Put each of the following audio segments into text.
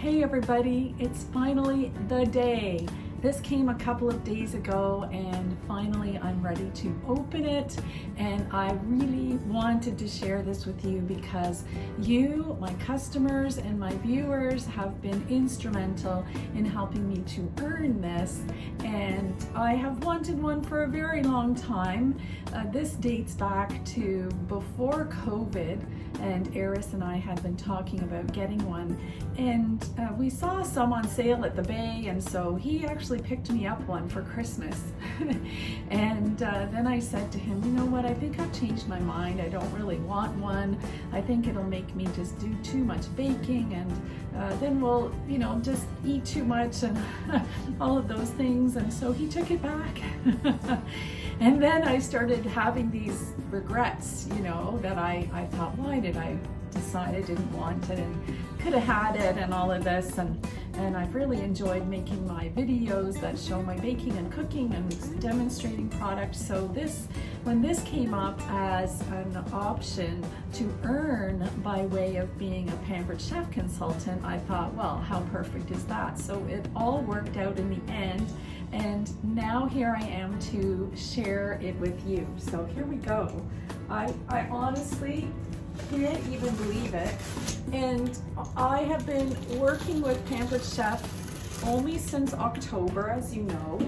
Hey everybody, it's finally the day. This came a couple of days ago and finally I'm ready to open it, and I really wanted to share this with you because you, my customers and my viewers, have been instrumental in helping me to earn this, and I have wanted one for a very long time. This dates back to before COVID, and Eris and I had been talking about getting one, and we saw some on sale at the Bay, and so he actually picked me up one for Christmas. And then I said to him, you know what, I think I've changed my mind. I don't really want one. I think it'll make me just do too much baking, and then we'll, you know, just eat too much and all of those things. And so he took it back. And then I started having these regrets, you know, that I thought, why did I decide I didn't want it and could have had it and all of this, and I've really enjoyed making my videos that show my baking and cooking and demonstrating products. So when this came up as an option to earn by way of being a Pampered Chef consultant, I thought, well, how perfect is that? So it all worked out in the end, and now here I am to share it with you. So here we go. I honestly can't even believe it, and I have been working with Pampered Chef only since October, as you know,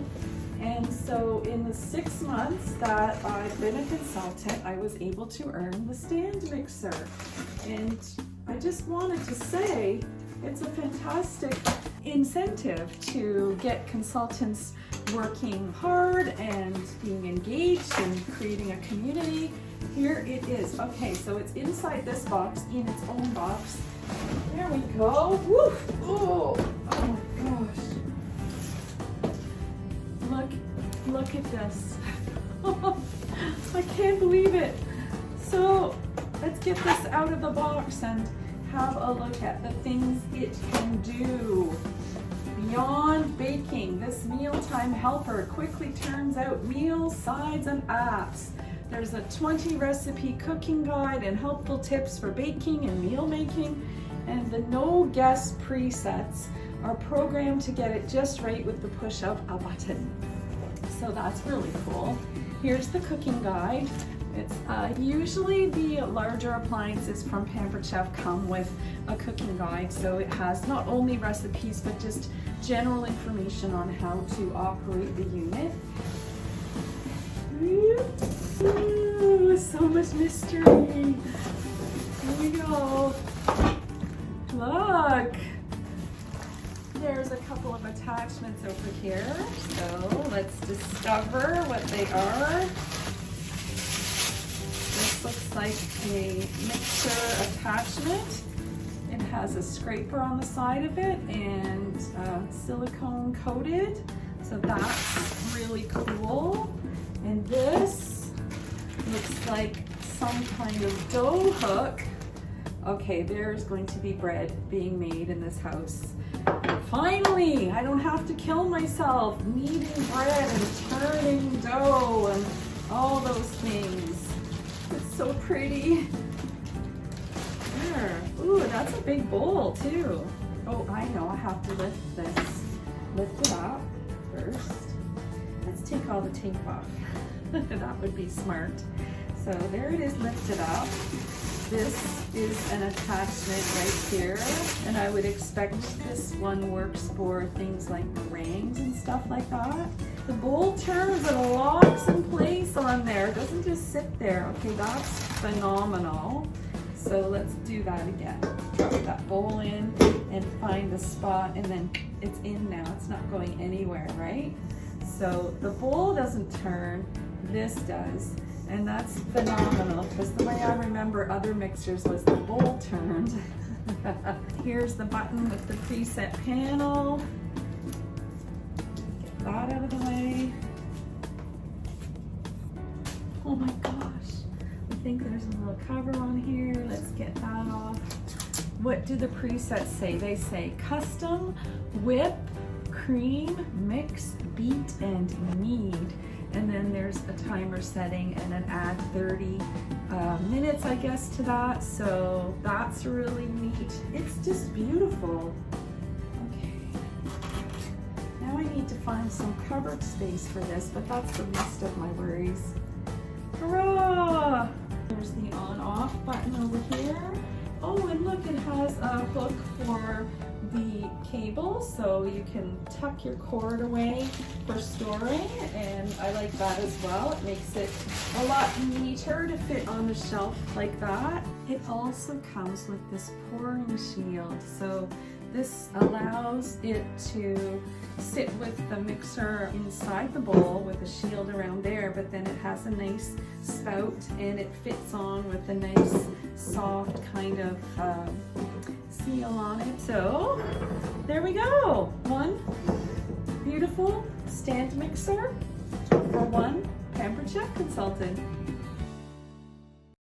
and so in the 6 months that I've been a consultant, I was able to earn the stand mixer, and I just wanted to say it's a fantastic incentive to get consultants working hard and being engaged and creating a community. Here it is. Okay, so it's inside this box, in its own box. There we go. Woo! Oh my gosh. Look at this. I can't believe it. So let's get this out of the box and have a look at the things it can do. Beyond baking, this mealtime helper quickly turns out meals, sides, and apps. There's a 20 recipe cooking guide and helpful tips for baking and meal making, and the no guess presets are programmed to get it just right with the push of a button. So that's really cool. Here's the cooking guide. It's usually the larger appliances from Pampered Chef come with a cooking guide, so it has not only recipes but just general information on how to operate the unit. Ooh, so much mystery. Here we go. Look, there's a couple of attachments over here, so let's discover what they are. This looks like a mixer attachment. It has a scraper on the side of it and silicone coated, so that's really cool. And this looks like some kind of dough hook. Okay, there's going to be bread being made in this house. Finally, I don't have to kill myself kneading bread and turning dough and all those things. It's so pretty. There. Ooh, that's a big bowl too. Oh, I know, I have to lift this. Lift it up first. Let's take all the tape off. That would be smart. So there it is, lifted up. This is an attachment right here, and I would expect this one works for things like meringues and stuff like that. The bowl turns and locks in place on there. It doesn't just sit there. Okay, that's phenomenal. So let's do that again. Drop that bowl in and find the spot, and then it's in now. It's not going anywhere, right? So the bowl doesn't turn, this does, and that's phenomenal because the way I remember other mixers was the bowl turned. Here's the button with the preset panel. Get that out of the way. Oh my gosh. I think there's a little cover on here. Let's get that off. What do the presets say? They say custom, whip, cream, mix, beat, and knead. And then there's a timer setting and then add 30 minutes, I guess, to that. So that's really neat. It's just beautiful. find some cupboard space for this, but that's the least of my worries. Hurrah! There's the on-off button over here. Oh, and look, it has a hook for the cable, so you can tuck your cord away for storing, and I like that as well. It makes it a lot neater to fit on the shelf like that. It also comes with this pouring shield, so this allows it to sit with the mixer inside the bowl with a shield around there, but then it has a nice spout and it fits on with a nice soft kind of seal on it. So there we go, one beautiful stand mixer for one Pampered Chef Consultant.